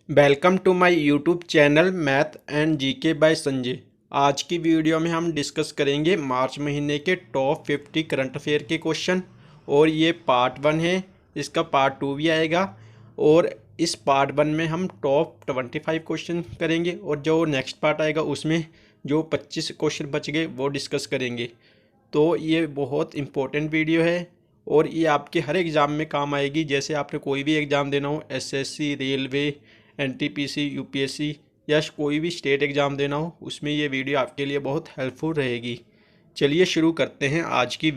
Welcome to my YouTube channel math and GK by Sanjay. आज की video में हम डिस्कस करेंगे मार्च महीने के टॉप 50 करंट अफेयर के क्वेश्चन। और ये पार्ट 1 है, इसका पार्ट 2 भी आएगा। और इस पार्ट 1 में हम टॉप 25 क्वेश्चन करेंगे और जो नेक्स्ट पार्ट आएगा उसमें जो 25 क्वेश्चन बच गए वो डिस्कस करेंगे। तो ये बहुत इम्पोर्टेंट वीडियो है और ये आपके हर एग्ज़ाम में काम आएगी। जैसे आपने कोई भी एग्ज़ाम देना हो, एसएससी, रेलवे, एनटीपीसी, यूपीएससी या कोई भी स्टेट एग्ज़ाम देना हो, उसमें ये वीडियो आपके लिए बहुत हेल्पफुल रहेगी। चलिए शुरू करते हैं आज की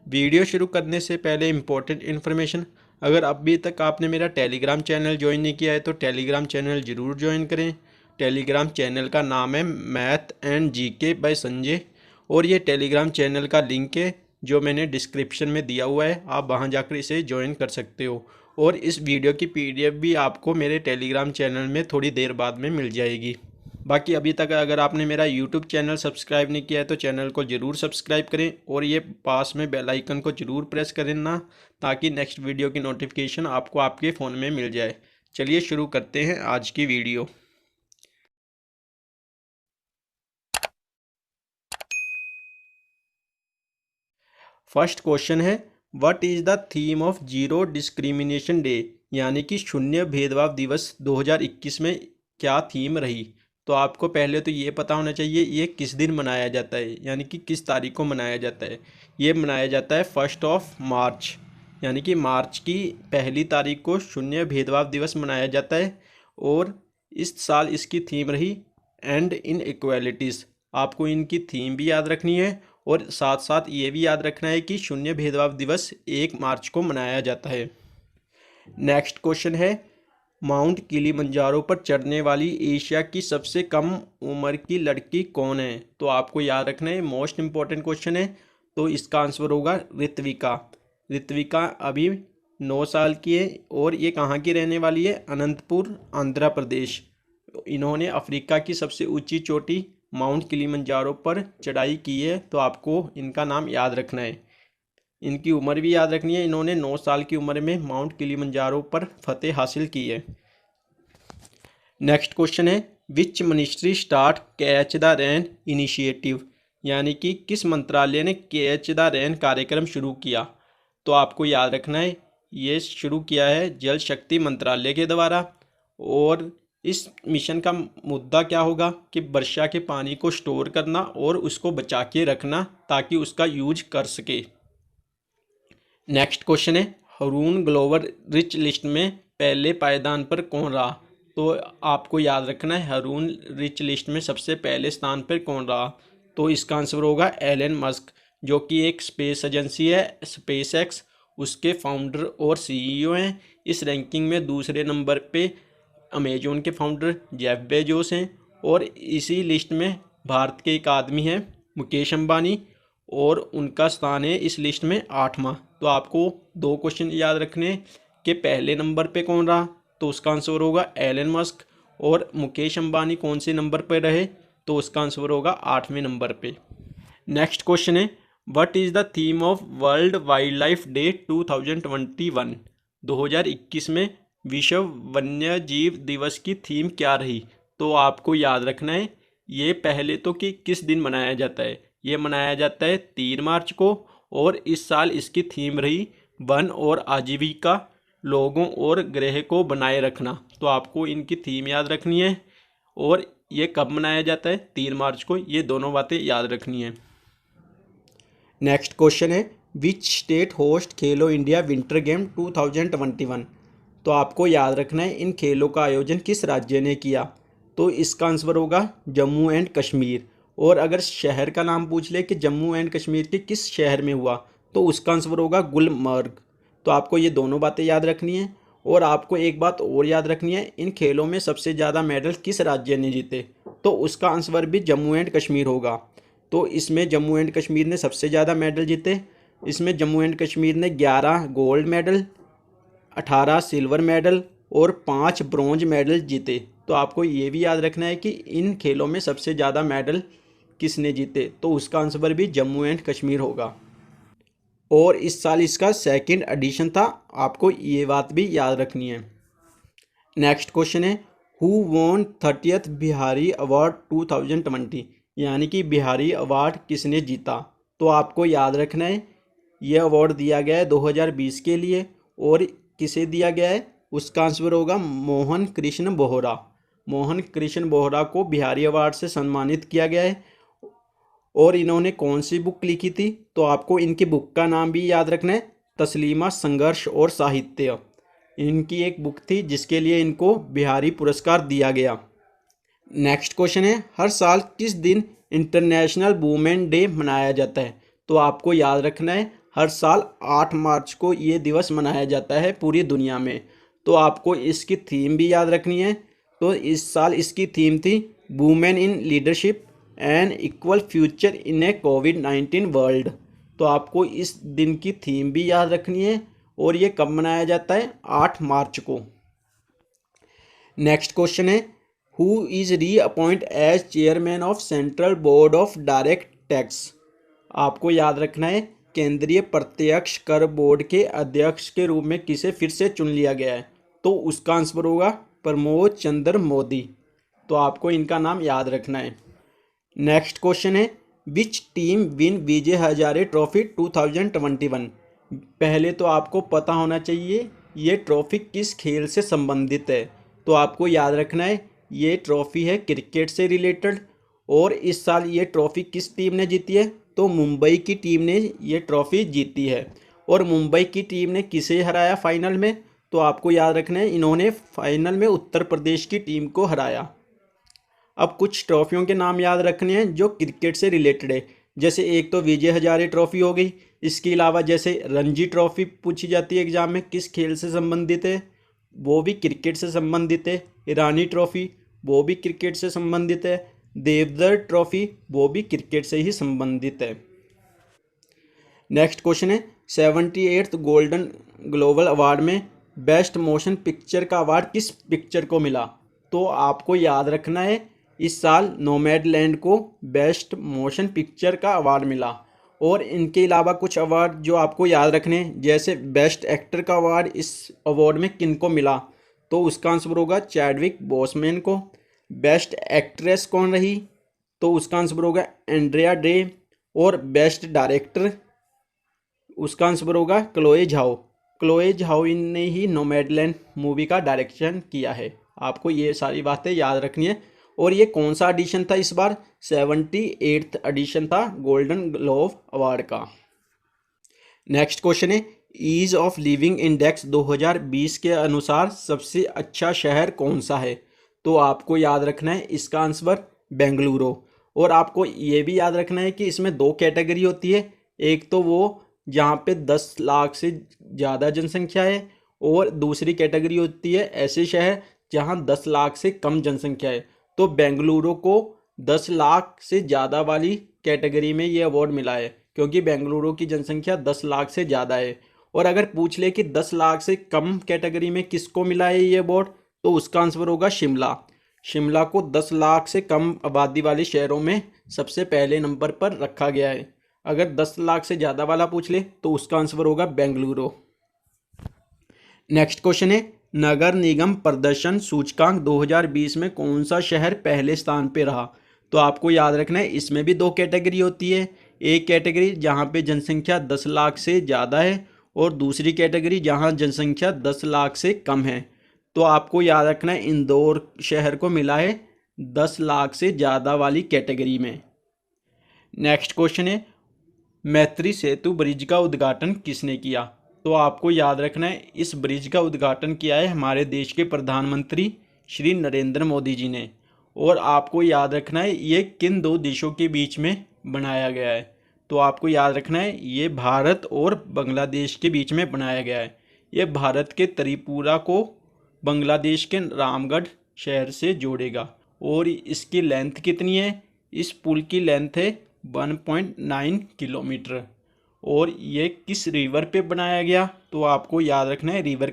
वीडियो शुरू करने से पहले इम्पोर्टेंट इन्फॉर्मेशन, अगर अभी तक आपने मेरा टेलीग्राम चैनल ज्वाइन नहीं किया है तो टेलीग्राम चैनल ज़रूर ज्वाइन करें। टेलीग्राम चैनल का नाम है math and GK by Sanjay और ये टेलीग्राम चैनल का लिंक है जो मैंने डिस्क्रिप्शन में दिया हुआ है, आप वहां जाकर इसे ज्वाइन कर सकते हो। और इस वीडियो की पीडीएफ भी आपको मेरे टेलीग्राम चैनल में थोड़ी देर बाद में मिल जाएगी। बाकी अभी तक अगर आपने मेरा यूट्यूब चैनल सब्सक्राइब नहीं किया है तो चैनल को ज़रूर सब्सक्राइब करें और ये पास में बेल आइकन को ज़रूर प्रेस करें ना, ताकि नेक्स्ट वीडियो की नोटिफिकेशन आपको आपके फ़ोन में मिल जाए। चलिए शुरू करते हैं आज की वीडियो। फर्स्ट क्वेश्चन है, what is the theme of zero discrimination day, यानी कि शून्य भेदभाव दिवस 2021 में क्या थीम रही। तो आपको पहले तो ये पता होना चाहिए ये किस दिन मनाया जाता है, यानी कि किस तारीख को मनाया जाता है। ये मनाया जाता है 1 मार्च, यानी कि मार्च की पहली तारीख को शून्य भेदभाव दिवस मनाया जाता है। और इस साल इसकी थीम रही एंड इन इक्वालिटीज़। आपको इनकी थीम भी याद रखनी है और साथ साथ ये भी याद रखना है कि शून्य भेदभाव दिवस 1 मार्च को मनाया जाता है। नेक्स्ट क्वेश्चन है, माउंट किलिमंजारो पर चढ़ने वाली एशिया की सबसे कम उम्र की लड़की कौन है। तो आपको याद रखना है, मोस्ट इम्पॉर्टेंट क्वेश्चन है। तो इसका आंसर होगा ऋत्विका। ऋत्विका अभी 9 साल की है और ये कहाँ की रहने वाली है, अनंतपुर, आंध्र प्रदेश। इन्होंने अफ्रीका की सबसे ऊंची चोटी माउंट किलिमंजारो पर चढ़ाई की है, तो आपको इनका नाम याद रखना है। इनकी उम्र भी याद रखनी है, इन्होंने 9 साल की उम्र में माउंट किलिमंजारो पर फतेह हासिल की है। नेक्स्ट क्वेश्चन है, which ministry start catch the rain initiative, यानी कि किस मंत्रालय ने कैच द रेन कार्यक्रम शुरू किया। तो आपको याद रखना है ये शुरू किया है जल शक्ति मंत्रालय के द्वारा। और इस मिशन का मुद्दा क्या होगा कि वर्षा के पानी को स्टोर करना और उसको बचा के रखना ताकि उसका यूज कर सके। नेक्स्ट क्वेश्चन है, हारून ग्लोबल रिच लिस्ट में पहले पायदान पर कौन रहा। तो आपको याद रखना है हारून रिच लिस्ट में सबसे पहले स्थान पर कौन रहा। तो इसका आंसर होगा एलन मस्क, जो कि एक स्पेस एजेंसी है स्पेस एक्स, उसके फाउंडर और सीईओ हैं। इस रैंकिंग में दूसरे नंबर पे अमेजोन के फाउंडर जेफ बेजोस हैं और इसी लिस्ट में भारत के एक आदमी हैं मुकेश अंबानी, और उनका स्थान है इस लिस्ट में 8वां। तो आपको 2 क्वेश्चन याद रखने हैं कि पहले नंबर पे कौन रहा, तो उसका आंसर होगा एलन मस्क। और मुकेश अंबानी कौन से नंबर पर रहे, तो उसका आंसर होगा 8वें नंबर पे। नेक्स्ट क्वेश्चन है, what is the theme of world wild life day 2021, 2021 में विश्व वन्य जीव दिवस की थीम क्या रही। तो आपको याद रखना है ये पहले तो कि किस दिन मनाया जाता है। ये मनाया जाता है 3 मार्च को और इस साल इसकी थीम रही वन और आजीविका, लोगों और ग्रह को बनाए रखना। तो आपको इनकी थीम याद रखनी है और ये कब मनाया जाता है, 3 मार्च को। ये दोनों बातें याद रखनी है। नेक्स्ट क्वेश्चन है, which state host Khelo India winter game 2021। तो आपको याद रखना है इन खेलों का आयोजन किस राज्य ने किया। तो इसका आंसर होगा जम्मू एंड कश्मीर। और अगर शहर का नाम पूछ ले कि जम्मू एंड कश्मीर के किस शहर में हुआ, तो उसका आंसर होगा गुलमर्ग। तो आपको ये दोनों बातें याद रखनी है। और आपको एक बात और याद रखनी है, इन खेलों में सबसे ज़्यादा मेडल किस राज्य ने जीते, तो उसका आंसर भी जम्मू एंड कश्मीर होगा। तो इसमें जम्मू एंड कश्मीर ने सबसे ज़्यादा मेडल जीते। इसमें जम्मू एंड कश्मीर ने 11 गोल्ड मेडल, 18 सिल्वर मेडल और 5 ब्रॉन्ज मेडल जीते। तो आपको ये भी याद रखना है कि इन खेलों में सबसे ज़्यादा मेडल किसने जीते, तो उसका आंसर भी जम्मू एंड कश्मीर होगा। और इस साल इसका 2nd एडिशन था, आपको ये बात भी याद रखनी है। नेक्स्ट क्वेश्चन है who won 30th Bihari award 2020, यानी कि बिहारी अवार्ड किसने जीता। तो आपको याद रखना है ये अवार्ड दिया गया है 2020 के लिए, और किसे दिया गया है, उसका आंसर होगा मोहन कृष्ण बोहरा। मोहन कृष्ण बोहरा को बिहारी अवार्ड से सम्मानित किया गया है। और इन्होंने कौन सी बुक लिखी थी, तो आपको इनकी बुक का नाम भी याद रखना है, तस्लीमा संघर्ष और साहित्य। इनकी एक बुक थी जिसके लिए इनको बिहारी पुरस्कार दिया गया। नेक्स्ट क्वेश्चन है हर साल किस दिन इंटरनेशनल वुमेन डे मनाया जाता है। तो आपको याद रखना है हर साल 8 मार्च को ये दिवस मनाया जाता है पूरी दुनिया में। तो आपको इसकी थीम भी याद रखनी है। तो इस साल इसकी थीम थी women in leadership and equal future in A covid world. तो आपको इस दिन की थीम भी याद रखनी है, और ये कब मनाया जाता है, 8 मार्च को। नेक्स्ट क्वेश्चन है who is reappoint as chairman of central board of direct tax. आपको याद रखना है केंद्रीय प्रत्यक्ष कर बोर्ड के अध्यक्ष के रूप में किसे फिर से चुन लिया गया है। तो उसका आंसर होगा प्रमोद चंद्र मोदी। तो आपको इनका नाम याद रखना है। नेक्स्ट क्वेश्चन है which team win Vijay Hazare trophy 2021। पहले तो आपको पता होना चाहिए ये ट्रॉफी किस खेल से संबंधित है। तो आपको याद रखना है ये ट्रॉफी है क्रिकेट से रिलेटेड। और इस साल ये ट्रॉफी किस टीम ने जीती है, तो मुंबई की टीम ने ये ट्रॉफी जीती है। और मुंबई की टीम ने किसे हराया फाइनल में, तो आपको याद रखना है इन्होंने फाइनल में उत्तर प्रदेश की टीम को हराया। अब कुछ ट्रॉफियों के नाम याद रखने हैं जो क्रिकेट से रिलेटेड है। जैसे एक तो विजय हजारे ट्रॉफी हो गई, इसके अलावा जैसे रणजी ट्रॉफी पूछी जाती है एग्जाम में, किस खेल से संबंधित है, वो भी क्रिकेट से संबंधित है। ईरानी ट्रॉफी वो भी क्रिकेट से संबंधित है। देवधर ट्रॉफी वो भी क्रिकेट से ही संबंधित है। नेक्स्ट क्वेश्चन है 78th गोल्डन ग्लोबल अवार्ड में बेस्ट मोशन पिक्चर का अवार्ड किस पिक्चर को मिला। तो आपको याद रखना है इस साल नोमैडलैंड को बेस्ट मोशन पिक्चर का अवार्ड मिला। और इनके अलावा कुछ अवार्ड जो आपको याद रखने हैं, जैसे बेस्ट एक्टर का अवार्ड इस अवार्ड में किन को मिला, तो उसका आंसर होगा चैडविक बोसमैन को। बेस्ट एक्ट्रेस कौन रही, तो उसका आंसर होगा एंड्रिया डे। और बेस्ट डायरेक्टर उसका आंसर होगा क्लोए झाओ। क्लोए झाओ ने ही नोमैडलैंड मूवी का डायरेक्शन किया है। आपको ये सारी बातें याद रखनी है। और ये कौन सा एडिशन था इस बार, 78th एडिशन था गोल्डन ग्लोब अवार्ड का। नेक्स्ट क्वेश्चन है ईज ऑफ लिविंग इंडेक्स 2020 के अनुसार सबसे अच्छा शहर कौन सा है। तो आपको याद रखना है इसका आंसर बेंगलुरु। और आपको ये भी याद रखना है कि इसमें 2 कैटेगरी होती है। एक तो वो जहाँ पे 10 लाख से ज़्यादा जनसंख्या है, और दूसरी कैटेगरी होती है ऐसे शहर जहाँ 10 लाख से कम जनसंख्या है। तो बेंगलुरु को 10 लाख से ज़्यादा वाली कैटेगरी में ये अवार्ड मिला है, क्योंकि बेंगलुरु की जनसंख्या 10 लाख से ज़्यादा है। और अगर पूछ ले कि 10 लाख से कम कैटेगरी में किसको मिला है ये अवार्ड, तो उसका आंसर होगा शिमला। शिमला को 10 लाख से कम आबादी वाले शहरों में सबसे पहले नंबर पर रखा गया है। अगर 10 लाख से ज़्यादा वाला पूछ ले तो उसका आंसर होगा बेंगलुरु। नेक्स्ट क्वेश्चन है नगर निगम प्रदर्शन सूचकांक 2020 में कौन सा शहर पहले स्थान पे रहा। तो आपको याद रखना है इसमें भी 2 कैटेगरी होती है। एक कैटेगरी जहाँ पे जनसंख्या 10 लाख से ज़्यादा है, और दूसरी कैटेगरी जहाँ जनसंख्या 10 लाख से कम है। तो आपको याद रखना है इंदौर शहर को मिला है 10 लाख से ज़्यादा वाली कैटेगरी में। नेक्स्ट क्वेश्चन है मैत्री सेतु ब्रिज का उद्घाटन किसने किया। तो आपको याद रखना है इस ब्रिज का उद्घाटन किया है हमारे देश के प्रधानमंत्री श्री नरेंद्र मोदी जी ने। और आपको याद रखना है ये किन 2 देशों के बीच में बनाया गया है। तो आपको याद रखना है ये भारत और बांग्लादेश के बीच में बनाया गया है। ये भारत के त्रिपुरा को बांग्लादेश के रामगढ़ शहर से जोड़ेगा। और इसकी लेंथ कितनी है, इस पुल की लेंथ है 1.9 किलोमीटर। और ये किस रिवर पे बनाया गया, तो आपको याद रखना है रिवर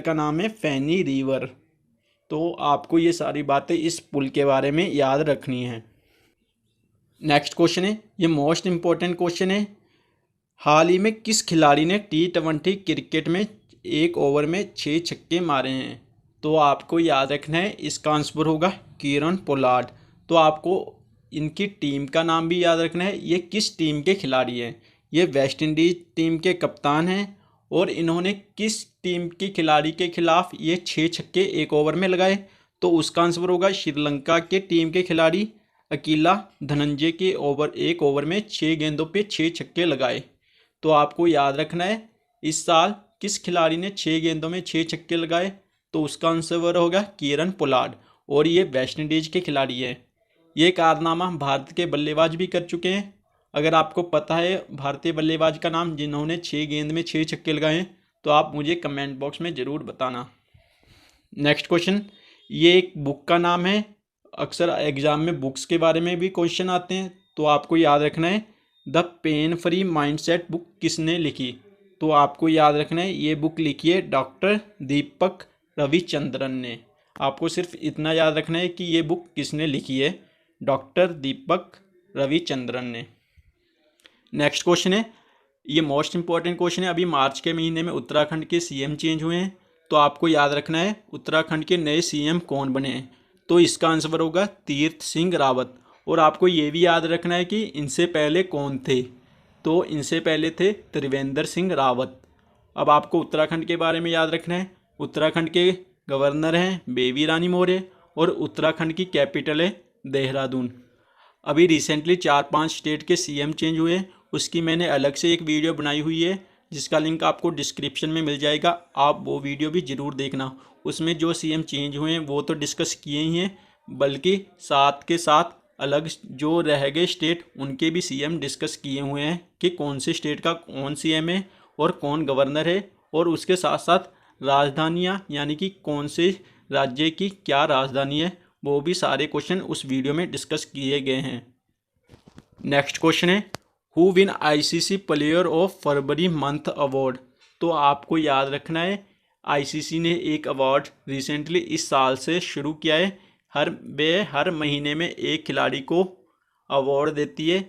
का नाम है फैनी रिवर। तो आपको ये सारी बातें इस पुल के बारे में याद रखनी है। नेक्स्ट क्वेश्चन है ये मोस्ट इम्पोर्टेंट क्वेश्चन है हाल ही में किस खिलाड़ी ने T20 क्रिकेट में 1 ओवर में 6 छक्के मारे हैं। तो आपको याद रखना है इसका आंसर होगा कीरन पोलार्ड। तो आपको इनकी टीम का नाम भी याद रखना है, ये किस टीम के खिलाड़ी हैं। ये वेस्ट इंडीज टीम के कप्तान हैं और इन्होंने किस टीम के खिलाड़ी के खिलाफ ये 6 छक्के एक ओवर में लगाए। तो उसका आंसर होगा श्रीलंका के टीम के खिलाड़ी अकीला धनंजय के एक ओवर में 6 गेंदों पे 6 छक्के लगाए। तो आपको याद रखना है इस साल किस खिलाड़ी ने 6 गेंदों में 6 छक्के लगाए। तो उसका आंसर होगा कीरन पोलार्ड और ये वेस्ट इंडीज के खिलाड़ी हैं। ये कारनामा भारत के बल्लेबाज भी कर चुके हैं। अगर आपको पता है भारतीय बल्लेबाज का नाम जिन्होंने 6 गेंद में 6 छक्के लगाए हैं तो आप मुझे कमेंट बॉक्स में ज़रूर बताना। नेक्स्ट क्वेश्चन, ये एक बुक का नाम है। अक्सर एग्जाम में बुक्स के बारे में भी क्वेश्चन आते हैं, तो आपको याद रखना है the pain free mindset book किसने लिखी। तो आपको याद रखना है ये बुक लिखी है डॉक्टर दीपक रविचंद्रन ने। आपको सिर्फ इतना याद रखना है कि ये बुक किसने लिखी है, डॉक्टर दीपक रविचंद्रन ने। नेक्स्ट क्वेश्चन है, ये मोस्ट इंपॉर्टेंट क्वेश्चन है। अभी मार्च के महीने में उत्तराखंड के सीएम चेंज हुए हैं, तो आपको याद रखना है उत्तराखंड के नए सीएम कौन बने हैं। तो इसका आंसर होगा तीर्थ सिंह रावत। और आपको ये भी याद रखना है कि इनसे पहले कौन थे। तो इनसे पहले थे त्रिवेंद्र सिंह रावत। अब आपको उत्तराखंड के बारे में याद रखना है, उत्तराखंड के गवर्नर हैं बेबी रानी मौर्य और उत्तराखंड की कैपिटल है देहरादून। अभी रिसेंटली 4-5 स्टेट के सीएम चेंज हुए, उसकी मैंने अलग से एक वीडियो बनाई हुई है जिसका लिंक आपको डिस्क्रिप्शन में मिल जाएगा, आप वो वीडियो भी ज़रूर देखना। उसमें जो सीएम चेंज हुए हैं वो तो डिस्कस किए ही हैं, बल्कि साथ के साथ अलग जो रह गए स्टेट उनके भी सीएम डिस्कस किए हुए हैं कि कौन से स्टेट का कौन सीएम है और कौन गवर्नर है, और उसके साथ साथ राजधानियाँ यानी कि कौन से राज्य की क्या राजधानी है, वो भी सारे क्वेश्चन उस वीडियो में डिस्कस किए गए हैं। नेक्स्ट क्वेश्चन है, who win ICC player of February month award. तो आपको याद रखना है आईसीसी ने एक अवार्ड रिसेंटली इस साल से शुरू किया है। हर महीने में एक खिलाड़ी को अवार्ड देती है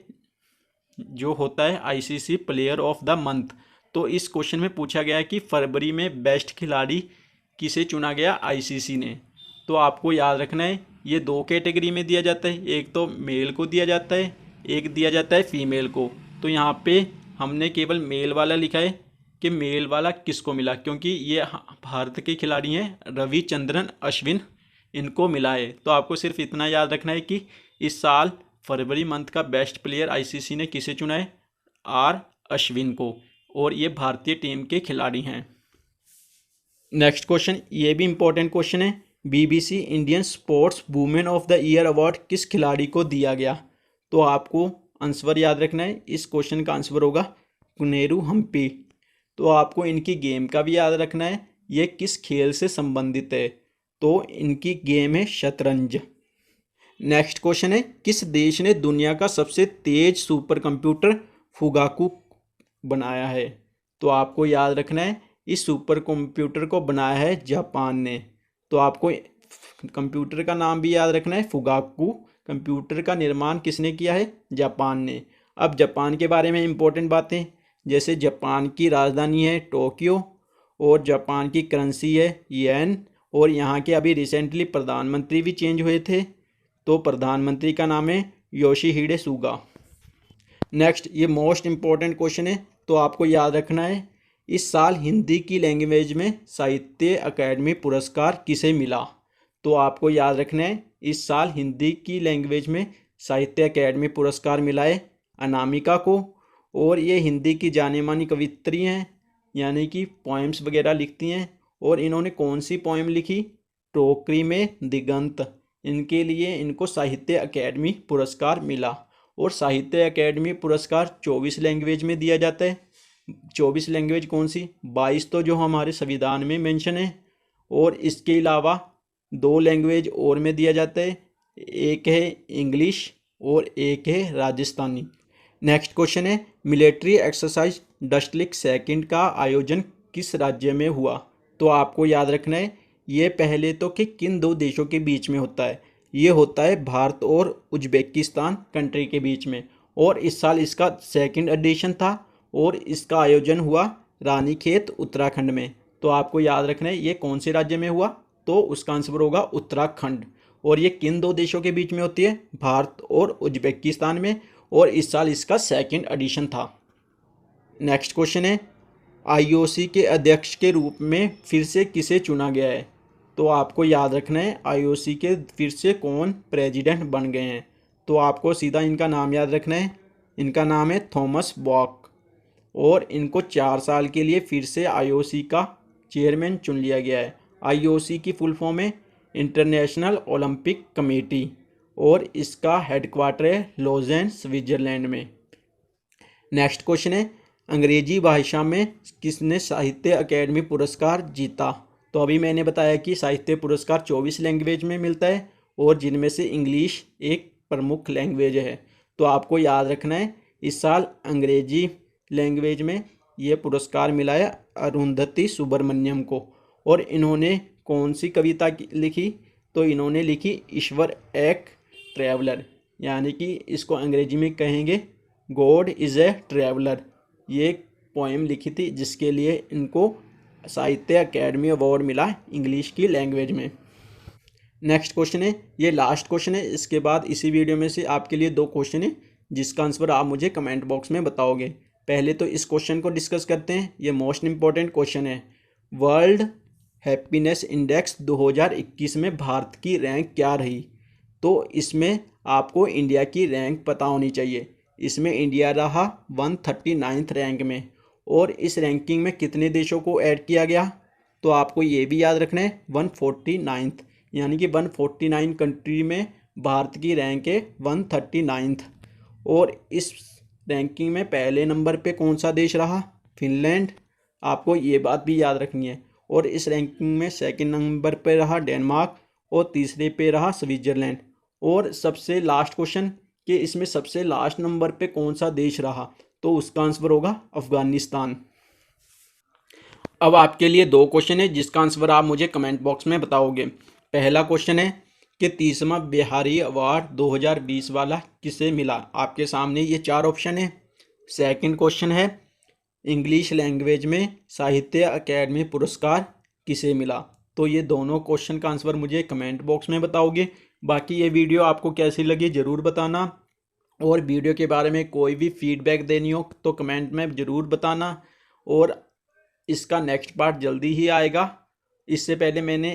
जो होता है ICC player of the month. तो इस क्वेश्चन में पूछा गया है कि फरवरी में बेस्ट खिलाड़ी किसे चुना गया आईसीसी ने। तो आपको याद रखना है ये 2 कैटेगरी में दिया जाता है, एक तो मेल को दिया जाता है, एक दिया जाता है फीमेल को। तो यहाँ पे हमने केवल मेल वाला लिखा है कि मेल वाला किसको मिला, क्योंकि ये भारत के खिलाड़ी हैं रविचंद्रन अश्विन, इनको मिला है। तो आपको सिर्फ इतना याद रखना है कि इस साल फरवरी मंथ का बेस्ट प्लेयर आईसीसी ने किसे चुना है, आर अश्विन को, और ये भारतीय टीम के खिलाड़ी हैं। नेक्स्ट क्वेश्चन, ये भी इम्पोर्टेंट क्वेश्चन है, BBC Indian sports women of the year award किस खिलाड़ी को दिया गया। तो आपको आंसर याद रखना है, इस क्वेश्चन का आंसर होगा कुनेरू हम्पी। तो आपको इनकी गेम का भी याद रखना है, ये किस खेल से संबंधित है। तो इनकी गेम है शतरंज। नेक्स्ट क्वेश्चन है, किस देश ने दुनिया का सबसे तेज सुपर कंप्यूटर फुगाकू बनाया है। तो आपको याद रखना है इस सुपर कंप्यूटर को बनाया है जापान ने। तो आपको कंप्यूटर का नाम भी याद रखना है फुगाकू। कंप्यूटर का निर्माण किसने किया है, जापान ने। अब जापान के बारे में इम्पोर्टेंट बातें, जैसे जापान की राजधानी है टोक्यो और जापान की करेंसी है येन, और यहाँ के अभी रिसेंटली प्रधानमंत्री भी चेंज हुए थे। तो प्रधानमंत्री का नाम है योशिहिडे सुगा। नेक्स्ट, ये मोस्ट इम्पोर्टेंट क्वेश्चन है, तो आपको याद रखना है इस साल हिंदी की लैंग्वेज में साहित्य अकेडमी पुरस्कार किसे मिला। तो आपको याद रखना है इस साल हिंदी की लैंग्वेज में साहित्य अकेडमी पुरस्कार मिला है अनामिका को, और ये हिंदी की जाने मानी कवित्री हैं, यानी कि पोएम्स वगैरह लिखती हैं। और इन्होंने कौन सी पोएम लिखी, टोकरी में दिगंत, इनके लिए इनको साहित्य अकेडमी पुरस्कार मिला। और साहित्य अकेडमी पुरस्कार 24 लैंग्वेज में दिया जाता है। 24 लैंग्वेज कौन सी, 22 तो जो हमारे संविधान में मेंशन है, और इसके अलावा 2 लैंग्वेज और में दिया जाता है, एक है इंग्लिश और एक है राजस्थानी। नेक्स्ट क्वेश्चन है, मिलिट्री एक्सरसाइज डस्टलिक सेकंड का आयोजन किस राज्य में हुआ। तो आपको याद रखना है ये पहले तो कि किन 2 देशों के बीच में होता है, ये होता है भारत और उज्बेकिस्तान कंट्री के बीच में, और इस साल इसका 2nd एडिशन था और इसका आयोजन हुआ रानीखेत उत्तराखंड में। तो आपको याद रखना है ये कौन से राज्य में हुआ, तो उसका आंसर होगा उत्तराखंड। और ये किन दो देशों के बीच में होती है? भारत और उज्बेकिस्तान में, और इस साल इसका 2nd एडिशन था। नेक्स्ट क्वेश्चन है, आईओसी के अध्यक्ष के रूप में फिर से किसे चुना गया है? तो आपको याद रखना है आईओसी के फिर से कौन प्रेसिडेंट बन गए हैं। तो आपको सीधा इनका नाम याद रखना है, इनका नाम है थॉमस बॉक, और इनको 4 साल के लिए फिर से आईओसी का चेयरमैन चुन लिया गया है। आईओसी की फुल फॉर्म है इंटरनेशनल ओलंपिक कमेटी, और इसका हेडक्वार्टर है लॉजेन, स्विट्जरलैंड में। नेक्स्ट क्वेश्चन है, अंग्रेजी भाषा में किसने साहित्य अकेडमी पुरस्कार जीता? तो अभी मैंने बताया कि साहित्य पुरस्कार 24 लैंग्वेज में मिलता है, और जिनमें से इंग्लिश एक प्रमुख लैंग्वेज है। तो आपको याद रखना है इस साल अंग्रेजी लैंग्वेज में ये पुरस्कार मिला है अरुंधति सुब्रमण्यम को। और इन्होंने कौन सी कविता लिखी? तो इन्होंने लिखी ईश्वर एक ट्रैवलर, यानी कि इसको अंग्रेजी में कहेंगे गॉड इज़ ए ट्रैवलर। ये एक पोएम लिखी थी जिसके लिए इनको साहित्य अकेडमी अवार्ड मिला इंग्लिश की लैंग्वेज में। नेक्स्ट क्वेश्चन है, ये लास्ट क्वेश्चन है, इसके बाद इसी वीडियो में से आपके लिए 2 क्वेश्चन है जिसका आंसर आप मुझे कमेंट बॉक्स में बताओगे। पहले तो इस क्वेश्चन को डिस्कस करते हैं, ये मोस्ट इंपॉर्टेंट क्वेश्चन है। वर्ल्ड हैप्पीनेस इंडेक्स 2021 में भारत की रैंक क्या रही? तो इसमें आपको इंडिया की रैंक पता होनी चाहिए। इसमें इंडिया रहा 139th रैंक में, और इस रैंकिंग में कितने देशों को ऐड किया गया? तो आपको ये भी याद रखना है 149th, यानी कि 149 कंट्री में भारत की रैंक है 139th। और इस रैंकिंग में पहले नंबर पे कौन सा देश रहा? फिनलैंड, आपको ये बात भी याद रखनी है। और इस रैंकिंग में 2nd नंबर पे रहा डेनमार्क, और तीसरे पे रहा स्विट्जरलैंड। और सबसे लास्ट क्वेश्चन कि इसमें सबसे लास्ट नंबर पे कौन सा देश रहा? तो उसका आंसर होगा अफगानिस्तान। अब आपके लिए 2 क्वेश्चन है जिसका आंसर आप मुझे कमेंट बॉक्स में बताओगे। पहला क्वेश्चन है कि 30वां बिहारी अवार्ड 2020 वाला किसे मिला? आपके सामने ये 4 ऑप्शन है। सेकंड क्वेश्चन है, इंग्लिश लैंग्वेज में साहित्य अकेडमी पुरस्कार किसे मिला? तो ये दोनों क्वेश्चन का आंसर मुझे कमेंट बॉक्स में बताओगे। बाकी ये वीडियो आपको कैसी लगी ज़रूर बताना, और वीडियो के बारे में कोई भी फीडबैक देनी हो तो कमेंट में ज़रूर बताना। और इसका नेक्स्ट पार्ट जल्दी ही आएगा। इससे पहले मैंने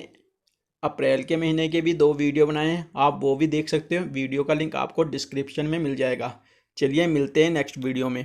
अप्रैल के महीने के भी 2 वीडियो बनाए हैं, आप वो भी देख सकते हो। वीडियो का लिंक आपको डिस्क्रिप्शन में मिल जाएगा। चलिए मिलते हैं नेक्स्ट वीडियो में।